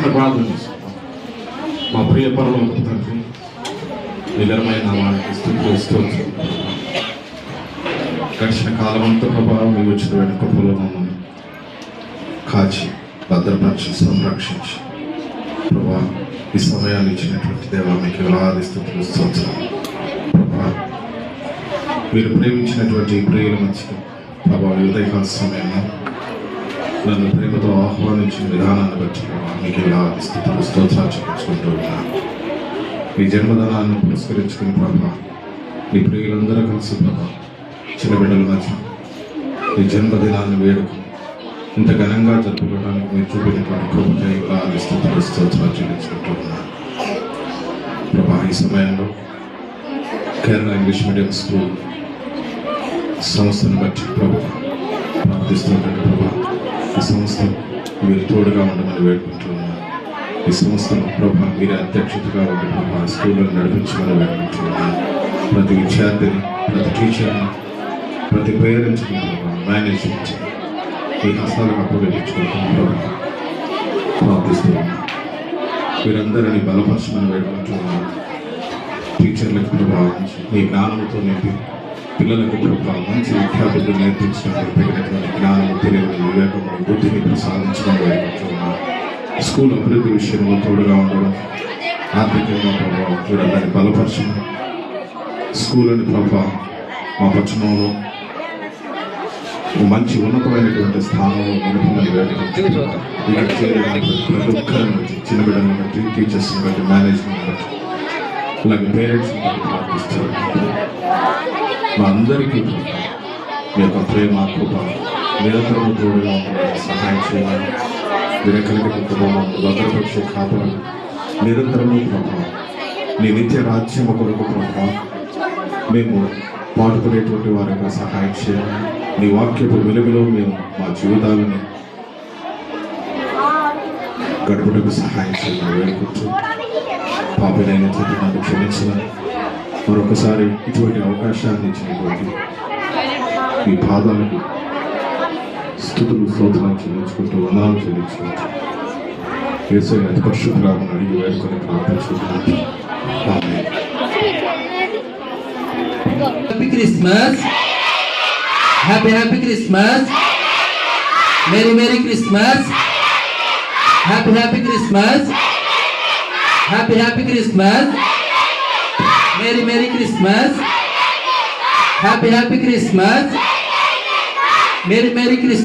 చిన్న ప్రార్థన చేసుకుంటాం. మా ప్రియ పరలోకపు తండ్రి, నిజమైన నామానికి స్తుతిస్తోంది. గడిచిన కాలమంతా ప్రభావం మీ వచ్చిన వెనుకలో మమ్మల్ని కాచి భద్రపరిచి సంరక్షించి ప్రభా ఈ సమయాన్ని ఇచ్చినటువంటి దేవా మీకు వేలాది స్తుతులు స్తోత్రాలు. ప్రభా మీరు ప్రేమించినటువంటి ప్రియుల మధ్య ప్రభా ఉదయకాల సమయంలో నన్ను ప్రేమతో ఆహ్వానించిన విధానాన్ని బట్టి మీకు వేలాది స్తుతులు స్తోత్రాలు చెల్లించుకుంటూ ఉన్నాను. మీ జన్మదినాన్ని పురస్కరించుకుని ప్రభా మీ ప్రియులందరూ కలిసి ప్రభా చిన్న బిడ్డల మధ్య మీ జన్మదినాన్ని వేడుకుని ఇంత ఘనంగా జరుపుకోవడానికి మీరు చూపినటువంటి కృపకై వేలాది స్తుతులు స్తోత్రాలు చెల్లించుకుంటూ ఉన్నాను. ప్రభా ఈ సమయంలో కేరళ ఇంగ్లీష్ మీడియం స్కూల్ సంస్థను బట్టి ప్రభు ప్రార్థిస్తుంటారు. ప్రభా ఈ సంస్థ మీరు తోడుగా ఉండమని వేడుకుంటున్నాను. ఈ సంస్థను ప్రభా మీరే అధ్యక్షతగా ఉండి ప్రభా స్కూళ్ళను నడిపించమని వేడుకుంటున్నాను. ప్రతి విద్యార్థిని, ప్రతి టీచర్ని, ప్రతి పేరెంట్స్ని మేనేజ్మెంట్ ఈ హస్తాలకు అప్పగించుకుంటున్నాను. ప్రభా ప్రార్థిస్తున్నాను. వీరందరినీ బలపరచమని వేడుకుంటున్నాను. టీచర్లకు ప్రభావం మీ జ్ఞానంతో నింపి పిల్లలకు ప్రభావం మంచి విద్యాబుద్ధులు నేర్పించడానికి తగినటువంటి జ్ఞానము, తెలియని వివేకము, బుద్ధిని ప్రసాదించడం వేడుకుంటున్నాను. స్కూల్ అభివృద్ధి విషయంలో తోడుగా ఉండడం, ఆర్థికంగా ప్రభావం వీరందరినీ బలపరచడం, స్కూల్ అని ప్రభావం మా పట్టణంలో మంచి ఉన్నతమైనటువంటి స్థానంలో నిలుపుమని వేడుకుంటున్నాను. ఇక్కడ చేయడానికి ప్రతి ఒక్కరిని బట్టి, చిన్న బిడ్డలను బట్టి, టీచర్స్ని బట్టి, మేనేజ్మెంట్ బట్టి, అలాగే పేరెంట్స్ని బట్టి ప్రార్థిస్తారు. మా అందరికీ మీ యొక్క ప్రేమ, కృప నిరంతరము తోడుగా ఉండడానికి సహాయం చేయాలి. విరకలికి కుటుంబం భద్రపక్ష కాపాడు నిరంతరము ప్రభావం నీ నిత్య రాజ్యం కొరకు ప్రభావం మేము పాటుపడేటువంటి వారికి సహాయం చేయాలి. నీ వాక్యపు వెలుగులో మేము మా జీవితాలను గడుపుటకు సహాయం చేయాలని వేడుకుంటూ పాపినైన నన్ను క్షమించాలని మరొకసారి ఇటువంటి అవకాశాన్ని ఇచ్చినటువంటి ఈ పాదాలకు స్తుతులు స్తోత్రాలు చెల్లించుకుంటూ వందనాలు చెల్లించుకుంటూ యేసయ్య అతి పరిశుద్ధరామని అడిగి వేడుకొని ప్రార్థించుకుంటున్నాను. ఆమేన్. Happy Christmas. Happy Christmas. Merry Christmas. Happy Christmas. Happy Christmas. Merry Christmas. Happy Christmas. Merry Christmas.